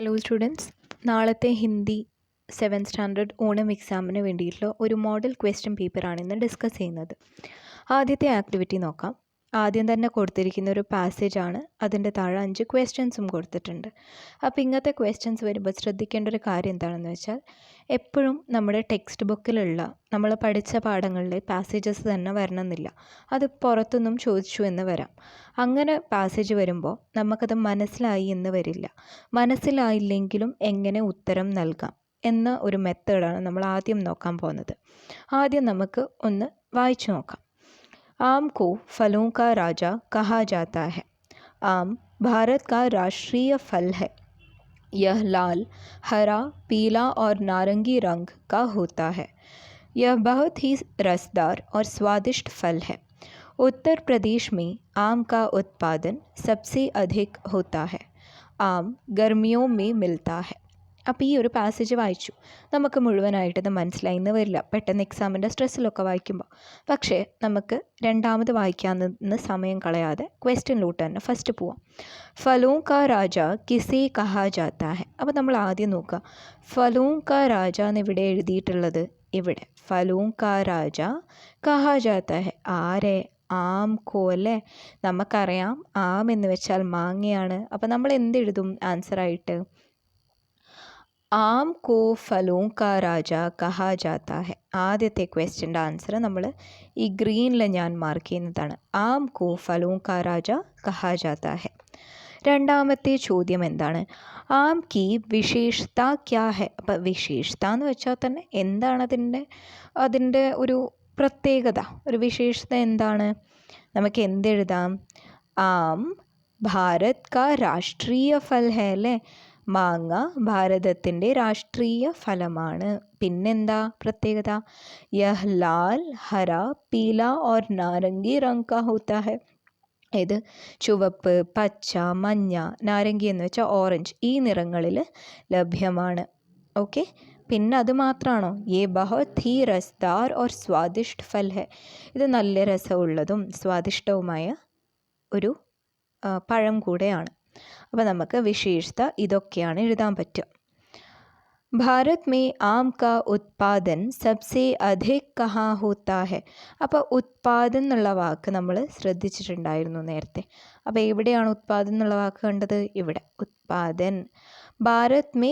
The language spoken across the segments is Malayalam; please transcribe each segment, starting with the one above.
ഹലോ സ്റ്റുഡൻസ്, നാളത്തെ ഹിന്ദി 7th സ്റ്റാൻഡേർഡ് ഓണം എക്സാമിന് വേണ്ടിയിട്ടുള്ള ഒരു മോഡൽ ക്വസ്റ്റ്യൻ പേപ്പറാണ് ഇന്ന് ഡിസ്കസ് ചെയ്യുന്നത്. ആദ്യത്തെ ആക്ടിവിറ്റി നോക്കാം. ആദ്യം തന്നെ കൊടുത്തിരിക്കുന്ന ഒരു പാസേജാണ്. അതിൻ്റെ താഴെ 5 ക്വസ്റ്റ്യൻസും കൊടുത്തിട്ടുണ്ട്. അപ്പോൾ ഇങ്ങനത്തെ ക്വസ്റ്റ്യൻസ് വരുമ്പോൾ ശ്രദ്ധിക്കേണ്ട ഒരു കാര്യം എന്താണെന്ന് വെച്ചാൽ, എപ്പോഴും നമ്മുടെ ടെക്സ്റ്റ് ബുക്കിലുള്ള നമ്മൾ പഠിച്ച പാഠങ്ങളിലെ പാസേജസ് തന്നെ വരണമെന്നില്ല. അത് പുറത്തുനിന്നും ചോദിച്ചു എന്ന് വരാം. അങ്ങനെ പാസേജ് വരുമ്പോൾ നമുക്കത് മനസ്സിലായി എന്ന് വരില്ല. മനസ്സിലായില്ലെങ്കിലും എങ്ങനെ ഉത്തരം നൽകാം എന്ന ഒരു മെത്തേഡാണ് നമ്മൾ ആദ്യം നോക്കാൻ പോകുന്നത്. ആദ്യം നമുക്ക് ഒന്ന് വായിച്ചു നോക്കാം. आम को फलों का राजा कहा जाता है. आम भारत का राष्ट्रीय फल है. यह लाल, हरा, पीला और नारंगी रंग का होता है. यह बहुत ही रसदार और स्वादिष्ट फल है. उत्तर प्रदेश में आम का उत्पादन सबसे अधिक होता है. आम गर्मियों में मिलता है. അപ്പോൾ ഈ ഒരു പാസേജ് വായിച്ചു. നമുക്ക് മുഴുവനായിട്ടത് മനസ്സിലായി എന്ന് വരില്ല, പെട്ടെന്ന് എക്സാമിൻ്റെ സ്ട്രെസ്സിലൊക്കെ വായിക്കുമ്പോൾ. പക്ഷേ നമുക്ക് രണ്ടാമത് വായിക്കാമെന്ന് സമയം കളയാതെ ക്വസ്റ്റ്യനിലോട്ട് തന്നെ ഫസ്റ്റ് പോവാം. ഫലോं का राजा किसे कहा जाता है. അപ്പോൾ നമ്മൾ ആദ്യം നോക്കുക, ഫലോं का राजा എന്ന് ഇവിടെ എഴുതിയിട്ടുള്ളത്. ഇവിടെ ഫലോं का राजा कहा जाता है. ആരെ? ആം കോ അല്ലേ? നമുക്കറിയാം ആം എന്ന് വെച്ചാൽ മാങ്ങയാണ്. അപ്പോൾ നമ്മൾ എന്തെഴുതും ആൻസറായിട്ട്? ആം കോ ഫലോं का राजा कहा जाता है. ആദ്യത്തെ ക്വസ്റ്റ്യൻ്റെ ആൻസർ നമ്മൾ ഈ ഗ്രീനിൽ ഞാൻ മാർക്ക് ചെയ്യുന്നതാണ്. ആം കോ ഫലോं का राजा कहा जाता है. രണ്ടാമത്തെ ചോദ്യം എന്താണ്? ആം കി വിശേഷത ക്യാ ഹെ. അപ്പോൾ വിശേഷത എന്ന് വെച്ചാൽ തന്നെ എന്താണ് അതിൻ്റെ ഒരു പ്രത്യേകത, ഒരു വിശേഷത എന്താണ്? നമുക്ക് എന്തെഴുതാം? ആം ഭാരത് കാ രാഷ്ട്രീയ ഫൽ ഹെ അല്ലേ? മാങ്ങ ഭാരതത്തിൻ്റെ രാഷ്ട്രീയ ഫലമാണ്. പിന്നെന്താ പ്രത്യേകത? യഹ് ലാൽ, ഹര, പീല ഓർ നാരംഗി റംഗ് കാ ഹോത്താ ഹെ. ഇത് ചുവപ്പ്, പച്ച, മഞ്ഞ, നാരംഗി എന്ന് വെച്ചാൽ ഓറഞ്ച്, ഈ നിറങ്ങളിൽ ലഭ്യമാണ്. ഓക്കെ, പിന്നെ അത് മാത്രമാണോ? യേ ബഹുത് ഹി രസ്ദാർ ഓർ സ്വാദിഷ്ട് ഫൽ ഹെ. ഇത് നല്ല രസമുള്ളതും സ്വാദിഷ്ടവുമായ ഒരു പഴം കൂടെയാണ്. അപ്പോൾ നമുക്ക് വിശേഷത ഇതൊക്കെയാണ് എഴുതാൻ പറ്റുക. ഭാരത് മേ ആം കാ ഉത്പാദൻ സബ്സെ അധിക് കഹാ ഹോത്താ ഹെ. അപ്പോൾ ഉത്പാദൻ എന്നുള്ള വാക്ക് നമ്മൾ ശ്രദ്ധിച്ചിട്ടുണ്ടായിരുന്നു നേരത്തെ. അപ്പോൾ എവിടെയാണ് ഉത്പാദൻ എന്നുള്ള വാക്ക് കണ്ടത്? ഇവിടെ ഉത്പാദൻ. ഭാരത് മേ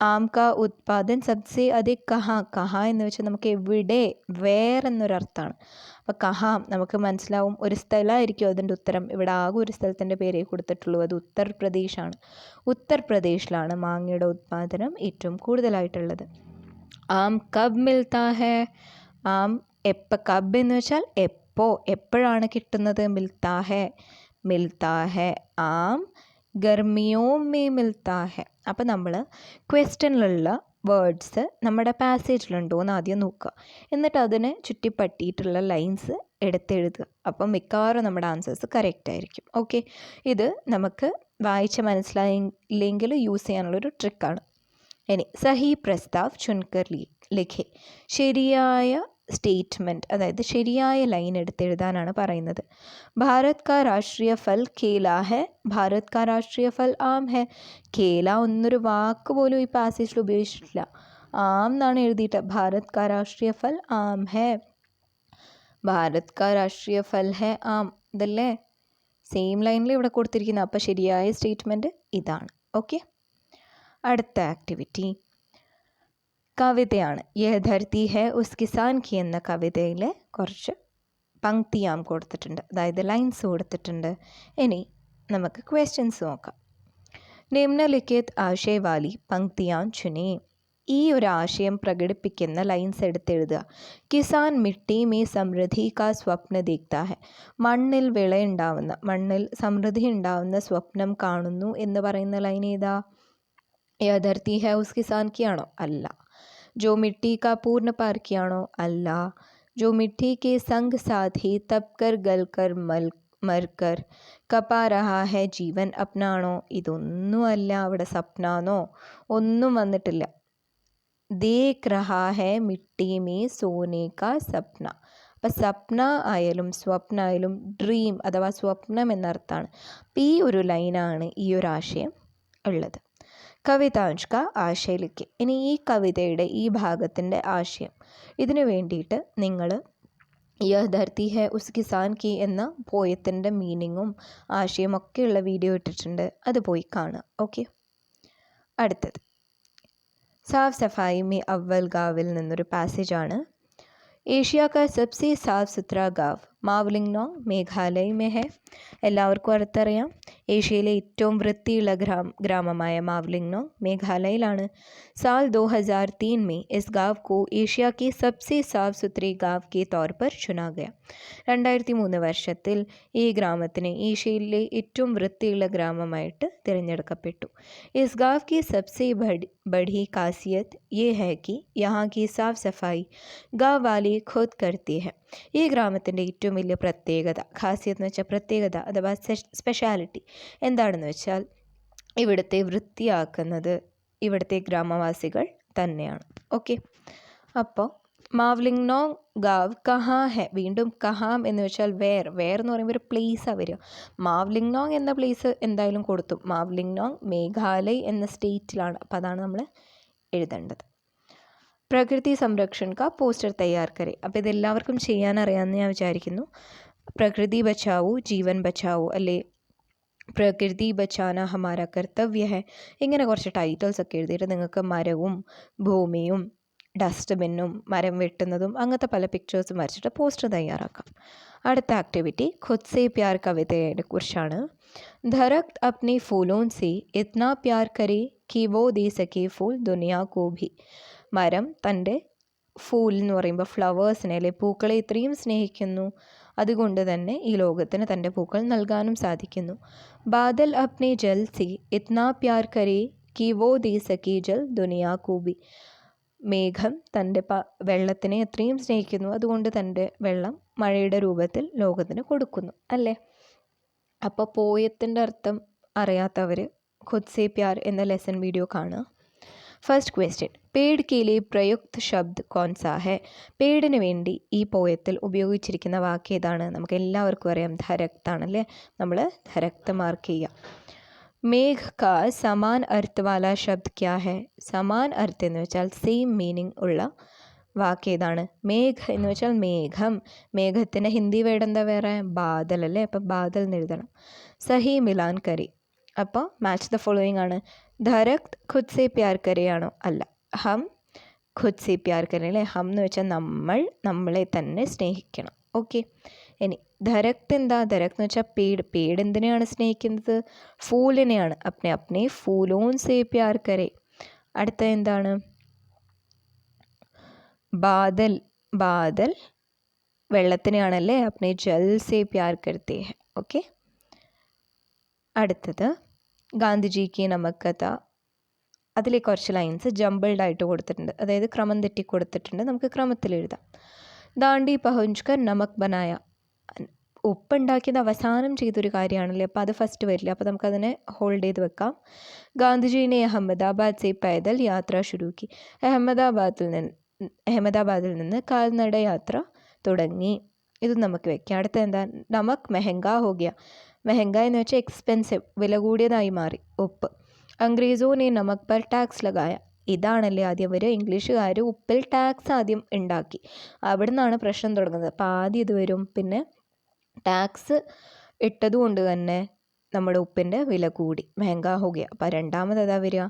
ആം കാ ഉത്പാദൻ സബ്സെ അധിക് കഹാ. കഹാ എന്ന് വെച്ചാൽ നമുക്ക് എവിടെ, വേറെന്നൊരർത്ഥമാണ്. അപ്പോൾ കഹാ നമുക്ക് മനസ്സിലാവും ഒരു സ്ഥലമായിരിക്കും അതിൻ്റെ ഉത്തരം. ഇവിടെ ആകെ ഒരു സ്ഥലത്തിൻ്റെ പേരേ കൊടുത്തിട്ടുള്ളൂ, അത് ഉത്തർപ്രദേശാണ്. ഉത്തർപ്രദേശിലാണ് മാങ്ങയുടെ ഉത്പാദനം ഏറ്റവും കൂടുതലായിട്ടുള്ളത്. ആം കബ് മിൽത്താ ഹെ. ആം കബ് എന്ന് വെച്ചാൽ എപ്പോഴാണ് കിട്ടുന്നത്? മിൽത്താ ഹെ, മിൽത്താ ഹെ. ആം ഗർമിയോ മേ മിൽത്താ ഹെ. അപ്പോൾ നമ്മൾ ക്വസ്റ്റ്യനിലുള്ള വേർഡ്സ് നമ്മുടെ പാസേജിലുണ്ടോ എന്ന് ആദ്യം നോക്കുക. എന്നിട്ട് അതിനെ ചുറ്റിപ്പറ്റിയിട്ടുള്ള ലൈൻസ് എടുത്തെഴുതുക. അപ്പം മിക്കവാറും നമ്മുടെ ആൻസേഴ്സ് കറക്റ്റ് ആയിരിക്കും. ഓക്കെ, ഇത് നമുക്ക് വായിച്ച് മനസ്സിലായില്ലെങ്കിൽ യൂസ് ചെയ്യാനുള്ളൊരു ട്രിക്കാണ്. ഇനി സഹി പ്രസ്താവ് ചുൻകർ ലിഖെ. ശരിയായ സ്റ്റേറ്റ്മെൻറ്റ്, അതായത് ശരിയായ ലൈൻ എടുത്തെഴുതാനാണ് പറയുന്നത്. ഭാരത് കാ രാഷ്ട്രീയ ഫൽ കേല ഹെ. ഭാരത് കാ രാഷ്ട്രീയ ഫൽ ആം ഹെ. കേല എന്നൊരു വാക്ക് പോലും ഈ പാസേജിൽ ഉപയോഗിച്ചിട്ടില്ല. ആം എന്നാണ് എഴുതിയിട്ട്. ഭാരത് കാ രാഷ്ട്രീയ ഫൽ ആം ഹെ. ഭാരത് കാ രാഷ്ട്രീയ ഫൽ ഹെ ആം, ഇതല്ലേ സെയിം ലൈനിൽ ഇവിടെ കൊടുത്തിരിക്കുന്നത്. അപ്പോൾ ശരിയായ സ്റ്റേറ്റ്മെൻറ്റ് ഇതാണ്. ഓക്കെ, അടുത്ത ആക്ടിവിറ്റി കവിതയാണ്. യഹ് ധർത്തി ഹെ ഉസ് കിസാൻ കി എന്ന കവിതയിൽ കുറച്ച് പങ്ക്തിയാം കൊടുത്തിട്ടുണ്ട്, അതായത് ലൈൻസ് കൊടുത്തിട്ടുണ്ട്. ഇനി നമുക്ക് ക്വസ്റ്റ്യൻസ് നോക്കാം. നിമ്നലിഖിത് ആശയ വാലി പങ്ക്തിയാം ചുനേ. ഈ ഒരു ആശയം പ്രകടിപ്പിക്കുന്ന ലൈൻസ് എടുത്തെഴുതുക. കിസാൻ മിട്ടി മേ സമൃദ്ധി കാ സ്വപ്ന ദേഖ്താ ഹെ. മണ്ണിൽ വിളയുണ്ടാവുന്ന, മണ്ണിൽ സമൃദ്ധി ഉണ്ടാവുന്ന സ്വപ്നം കാണുന്നു എന്ന് പറയുന്ന ലൈൻ ഏതാ? യഹ് ധർത്തി ഹെ ഉസ് കിസാൻ കി ആണോ? അല്ല. जो मिट्टी का पूर्ण पारखियाणो? अल्ला. जो मिट्टी के संग साथी तप कर गल कर मर कर कपा रहा है जीवन अपनाणो? ഇതൊന്നും അല്ല. അവിടെ സപ്നാന്നോ ഒന്നും വന്നിട്ടില്ല. ദേഖ് രഹാ ഹെ മിട്ടി മേ സോനെ കാ സപ്ന. അപ്പം സപ്ന ആയാലും സ്വപ്ന ആയാലും ഡ്രീം അഥവാ സ്വപ്നം എന്നർത്ഥമാണ്. അപ്പം ഈ ഒരു ലൈനാണ് ഈ ഒരു ആശയം ഉള്ളത്. കവിതാംശ് കാ ആശയ ലിഖിए. ഇനി ഈ കവിതയുടെ ഈ ഭാഗത്തിൻ്റെ ആശയം, ഇതിനു വേണ്ടിയിട്ട് നിങ്ങൾ യഹ് ധർത്തി ഹെ ഉസ് കിസാൻ കി എന്ന പോയത്തിൻ്റെ മീനിങ്ങും ആശയം ഒക്കെയുള്ള വീഡിയോ ഇട്ടിട്ടുണ്ട്, അത് പോയി കാണുക. ഓക്കെ. അടുത്തത് സാഫ് സഫായി മേ അവൽ ഗാവിൽ നിന്നൊരു പാസേജാണ്. ഏഷ്യ കാ സബ്സെ സാഫ് സുഥര ഗാവ് മാവ്ലിംഗ്നോങ് മേഘാലയ മേ ഹെ. എല്ലാവർക്കും അടുത്തറിയാം, ഏഷ്യയിലെ ഏറ്റവും വൃത്തിയുള്ള ഗ്രാമമായ മാവ്ലിംഗ്നോങ് മേഘാലയയിലാണ്. साल 2003 में इस गाँव को एशिया की सबसे साफ सुथरी गाँव के तौर पर चुना गया. 2003 വർഷത്തിൽ ഈ ഗ്രാമത്തിനെ ഏഷ്യയിലെ ഏറ്റവും വൃത്തിയുള്ള ഗ്രാമമായിട്ട് തിരഞ്ഞെടുക്കപ്പെട്ടു. इस गाँव की सबसे बड़ी खासियत ये है कि यहाँ की साफ सफाई गाँव वाले खुद करती है. ഈ ഗ്രാമത്തിൻ്റെ ഏറ്റവും വലിയ പ്രത്യേകത, ഖാസിയത്ത് എന്ന് വെച്ചാൽ പ്രത്യേകത അഥവാ സ്പെഷ്യാലിറ്റി എന്താണെന്ന് വെച്ചാൽ ഇവിടുത്തെ വൃത്തിയാക്കുന്നത് ഇവിടുത്തെ ഗ്രാമവാസികൾ തന്നെയാണ്. ഓക്കെ. അപ്പോൾ മാവ്ലിംഗ്നോങ് ഗാവ് കഹാ ഹെ, വീണ്ടും കഹാം എന്ന് വെച്ചാൽ വേർ എന്ന് പറയുമ്പോൾ ഒരു പ്ലേസാണ് വരിക. മാവ്ലിംഗ്നോങ് എന്ന പ്ലേസ് എന്തായാലും കൊടുത്തു. മാവ്ലിംഗ്നോങ് മേഘാലയ എന്ന സ്റ്റേറ്റിലാണ്, അപ്പോൾ അതാണ് നമ്മൾ എഴുതേണ്ടത്. പ്രകൃതി സംരക്ഷൺ കാ പോസ്റ്റർ തയ്യാർ കരെ. അപ്പോൾ ഇതെല്ലാവർക്കും ചെയ്യാനറിയാമെന്ന് ഞാൻ വിചാരിക്കുന്നു. പ്രകൃതി ബച്ചാവൂ ജീവൻ ബച്ചാവൂ, അല്ലേ പ്രകൃതി ബച്ചാന ഹമാര കർത്തവ്യ ഹെ, ഇങ്ങനെ കുറച്ച് ടൈറ്റിൽസ് ഒക്കെ എഴുതിയിട്ട് നിങ്ങൾക്ക് മരവും ഭൂമിയും ഡസ്റ്റ്ബിന്നും മരം വെട്ടുന്നതും അങ്ങനത്തെ പല പിക്ചേഴ്സും വരച്ചിട്ട് പോസ്റ്റർ തയ്യാറാക്കാം. അടുത്ത ആക്ടിവിറ്റി ഖുദ് സേ പ്യാർ കവിതയെ കുറിച്ചാണ്. ധരക്ത് അപ്നെ ഫൂലോൻ സേ ഇത്നാ പ്യാർ കരെ കി വോ ദേ സകേ ഫൂൽ ദുനിയാ കോ ഭി. മരം തൻ്റെ ഫൂൽ എന്ന് പറയുമ്പോൾ ഫ്ലവേഴ്സിനെ, അല്ലെ പൂക്കളെ ഇത്രയും സ്നേഹിക്കുന്നു, അതുകൊണ്ട് തന്നെ ഈ ലോകത്തിന് തൻ്റെ പൂക്കൾ നൽകാനും സാധിക്കുന്നു. ബാദൽ അപ്നെ ജൽ സി ഇത്നാ പ്യാർ കരെ കി വോ ദേ സകേ ജൽ ദുനിയാ കോ ഭി. മേഘം തൻ്റെ വെള്ളത്തിനെ എത്രയും സ്നേഹിക്കുന്നു, അതുകൊണ്ട് തൻ്റെ വെള്ളം മഴയുടെ രൂപത്തിൽ ലോകത്തിന് കൊടുക്കുന്നു, അല്ലേ? അപ്പോൾ പോയത്തിൻ്റെ അർത്ഥം അറിയാത്തവർ ഖുദ് സേ പ്യാർ എന്ന ലെസൺ വീഡിയോ കാണുക. ഫസ്റ്റ് ക്വസ്റ്റ്യൻ, പേട് കെ ലിയെ പ്രയുക്ത് ശബ്ദ് കോൺ സാ ഹെ. പേടിന് വേണ്ടി ഈ പോയത്തിൽ ഉപയോഗിച്ചിരിക്കുന്ന വാക്ക് ഏതാണ്? നമുക്ക് എല്ലാവർക്കും അറിയാം, ധരക്ത് ആണല്ലേ. നമ്മൾ ധരക്ത് മാർക്ക് ചെയ്യുക. മേഘ് കാ സമാൻ അർത്ഥ വാല ശബ്ദ് ക്യാ ഹെ. സമാൻ അർത്ഥം എന്ന് വെച്ചാൽ സെയിം മീനിങ് ഉള്ള വാക്ക് ഏതാണ്? മേഘ് എന്ന് വെച്ചാൽ മേഘം. മേഘത്തിൻ്റെ ഹിന്ദി വേർഡ് എന്താ വേറെ? ബാദൽ അല്ലേ. അപ്പോൾ ബാദൽ എന്ന് എഴുതണം. സഹി മിലാൻ കരി. അപ്പോൾ മാച്ച് ദ ഫോളോയിങ് ആണ്. ധരക്ത് ഖുദ് സേ പ്യാർ കരെയാണോ? അല്ല. ഹം ഖുദ് സേ പ്യാർ കരെ അല്ലേ. ഹം എന്ന് വെച്ചാൽ നമ്മൾ നമ്മളെ തന്നെ സ്നേഹിക്കണം. ഓക്കെ. ഇനി ധരക്ത് എന്താ? ധരക്ത് എന്ന് വെച്ചാൽ പേട് എന്തിനെയാണ് സ്നേഹിക്കുന്നത്? ഫൂലിനെയാണ്. അപ്നെ ഫൂലോൻ സേ പ്യാർ കരെ. അടുത്ത എന്താണ്? ബാദൽ വെള്ളത്തിനെയാണല്ലേ. അപ്നെ ജൽ സേ പ്യാർ കർത്തേ ഹെ. ഓക്കെ. അടുത്തത് ഗാന്ധിജി കി നമക് കഥ. അതിലെ കുറച്ച് ലൈൻസ് ജംബിൾഡ് ആയിട്ട് കൊടുത്തിട്ടുണ്ട്, അതായത് ക്രമം തെറ്റി കൊടുത്തിട്ടുണ്ട്. നമുക്ക് ക്രമത്തിൽ എഴുതാം. ദാണ്ടി പഹുഞ്ച് കർ നമക് ബനായ. ഉപ്പുണ്ടാക്കിയത് അവസാനം ചെയ്തൊരു കാര്യമാണല്ലേ, അപ്പോൾ അത് ഫസ്റ്റ് വരില്ല, അപ്പോൾ നമുക്കതിനെ ഹോൾഡ് ചെയ്ത് വെക്കാം. ഗാന്ധിജീനെ അഹമ്മദാബാദ് സേ പൈദൽ യാത്ര ശുരു കി. അഹമ്മദാബാദിൽ നിന്ന് കാൽനട യാത്ര തുടങ്ങി. ഇത് നമുക്ക് വെക്കാം. അടുത്ത എന്താ? നമക് മെഹങ്കാ ഹോ ഗയ. മെഹങ്ക എന്ന് വെച്ചാൽ എക്സ്പെൻസീവ്, വില കൂടിയതായി മാറി ഉപ്പ്. അംഗ്രേസോനെ നമക് പർ ടാക്സ് ലഗായ. ഇതാണല്ലേ ആദ്യം വരും. ഇംഗ്ലീഷുകാർ ഉപ്പിൽ ടാക്സ് ആദ്യം ഉണ്ടാക്കി, അവിടെ നിന്നാണ് പ്രശ്നം തുടങ്ങുന്നത്. അപ്പോൾ ആദ്യം ഇത് വരും, പിന്നെ ടാക്സ് ഇട്ടതുകൊണ്ട് തന്നെ നമ്മുടെ ഉപ്പിൻ്റെ വില കൂടി, മെഹങ്കാ ഹോ ഗയ. അപ്പോൾ രണ്ടാമത് അതാ വരിക.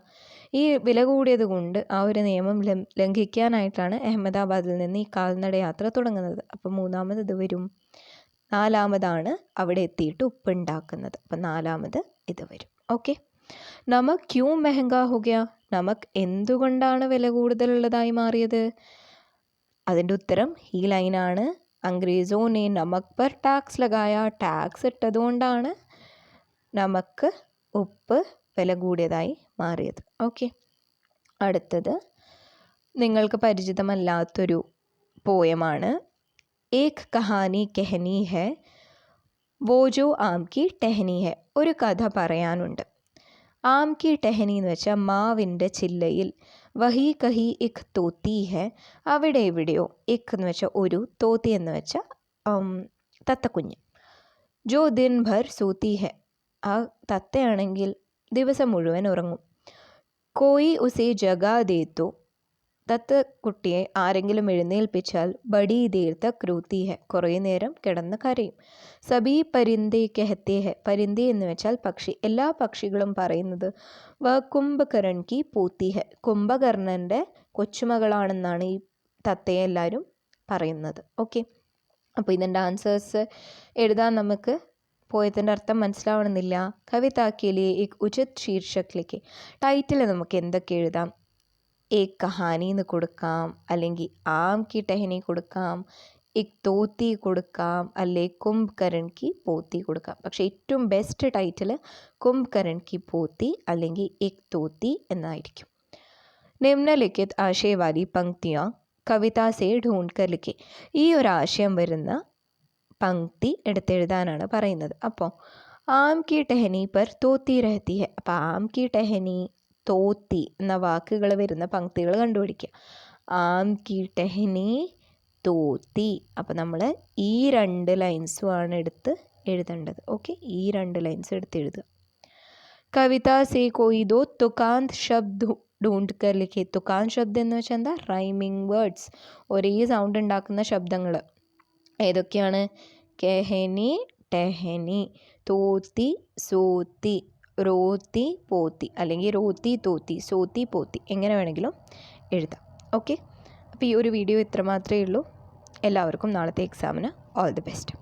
ഈ വില കൂടിയത് കൊണ്ട് ആ ഒരു നിയമം ലംഘിക്കാനായിട്ടാണ് അഹമ്മദാബാദിൽ നിന്ന് ഈ കാൽനട യാത്ര തുടങ്ങുന്നത്. അപ്പോൾ മൂന്നാമത് ഇത് വരും. നാലാമതാണ് അവിടെ എത്തിയിട്ട് ഉപ്പുണ്ടാക്കുന്നത്, അപ്പം നാലാമത് ഇത് വരും. ഓക്കെ. നമക് ക്യൂ മെഹങ്കാ ഹോ ഗയ. നമക് എന്തുകൊണ്ടാണ് വില കൂടുതലുള്ളതായി മാറിയത്? അതിൻ്റെ ഉത്തരം ഈ ലൈനാണ്. അംഗ്രേസോനെ നമക് പർ ടാക്സ് ലഗായ. ടാക്സ് ഇട്ടതുകൊണ്ടാണ് നമുക്ക് ഉപ്പ് വില കൂടിയതായി മാറിയത്. ഓക്കെ. അടുത്തത് നിങ്ങൾക്ക് പരിചിതമല്ലാത്തൊരു പോയമാണ്. ഏക് കഹാനി കെഹനി ഹെ വോ ജോ ആം കി ടെഹനി ഹെ. ഒരു കഥ പറയാനുണ്ട്. ആം കി ടെഹനി എന്ന് വെച്ചാൽ മാവിൻ്റെ ചില്ലയിൽ. വഹി കഹി ഇഖ് തോത്തി ഹെ. അവിടെ എവിടെയോ. ഇഖ് എന്ന് വെച്ചാൽ ഒരു, തോത്തി എന്ന് വെച്ചാൽ തത്തക്കുഞ്ഞ്. ജോ ദിൻ ഭർ സോത്തി ഹെ. ആ തത്തയാണെങ്കിൽ ദിവസം മുഴുവൻ ഉറങ്ങും. കോയി ഉസേ ജഗാ ദേ തോ തത്ത് കുട്ടിയെ ആരെങ്കിലും എഴുന്നേൽപ്പിച്ചാൽ ബഡി ദേർ തക് റോത്തി ഹെ, കുറേ നേരം കിടന്ന് കരയും. സബി പരിന്ദേ കഹത്തെ ഹെ, പരിന്ദേ എന്ന് വെച്ചാൽ പക്ഷി. എല്ലാ പക്ഷികളും പറയുന്നത് വ കുംഭകരൺ കി പോത്തി ഹെ, കുംഭകർണൻ്റെ കൊച്ചുമകളാണെന്നാണ് ഈ തത്തയെ എല്ലാവരും പറയുന്നത്. ഓക്കെ, അപ്പോൾ ഇതിൻ്റെ ആൻസേഴ്സ് എഴുതാൻ നമുക്ക്. പോയതിൻ്റെ അർത്ഥം മനസ്സിലാവണമെന്നില്ല. കവിതാക്കിലെ ഏക് ഉചിത് ശീർഷക് ലിഖേ, ടൈറ്റിൽ നമുക്ക് എന്തൊക്കെ എഴുതാം? ഏക് കഹാനി എന്ന് കൊടുക്കാം, അല്ലെങ്കിൽ ആം കി ടെഹനി കൊടുക്കാം, ഏക് തോത്തി കൊടുക്കാം, അല്ലെ കുംഭകരൺ കി പോത്തി കൊടുക്കാം. പക്ഷേ ഏറ്റവും ബെസ്റ്റ് ടൈറ്റിൽ കുംഭകരൺ കി പോത്തി അല്ലെങ്കിൽ ഏക് തോത്തി എന്നായിരിക്കും. നിമ്നലിഖിത് ആശയവാലി പങ്ക്തിയാ കവിത സേ ഢൂണ്ട് കർ ലിഖേ, ഈ ഒരു ആശയം വരുന്ന പങ്ക്തി എടുത്തെഴുതാനാണ് പറയുന്നത്. അപ്പോൾ ആം കി ടെഹനി പർ തോത്തി രഹത്തി ഹെ, അപ്പോൾ ആം കി ടെഹനി, തോത്തി എന്ന വാക്കുകൾ വരുന്ന പങ്ക്തികൾ കണ്ടുപിടിക്കുക. ആം കി ടെഹനി, തോത്തി. അപ്പോൾ നമ്മൾ ഈ 2 ലൈൻസുമാണ് എടുത്ത് എഴുതേണ്ടത്. ഓക്കെ, ഈ 2 ലൈൻസ് എടുത്ത് എഴുതുക. കവിത സേ കോയി ദോ തുകാന്ത് ശബ്ദ് ഢൂണ്ട് കർ ലിഖേ, തുകാന്ത് ശബ്ദം എന്ന് വെച്ചാൽ എന്താ? റൈമിങ് വേർഡ്സ്, ഒരേ സൗണ്ട് ഉണ്ടാക്കുന്ന ശബ്ദങ്ങൾ ഏതൊക്കെയാണ്? കെഹനി, ടെഹനി, തോത്തി, സോത്തി, റോത്തി, പോത്തി, അല്ലെങ്കിൽ റോത്തി, തോത്തി, സോത്തി, പോത്തി, എങ്ങനെ വേണമെങ്കിലും എഴുതാം. ഓക്കെ, അപ്പോൾ ഈ ഒരു വീഡിയോ ഇത്ര മാത്രമേ ഉള്ളൂ. എല്ലാവർക്കും നാളത്തെ എക്സാമിന് ഓൾ ദി ബെസ്റ്റ്.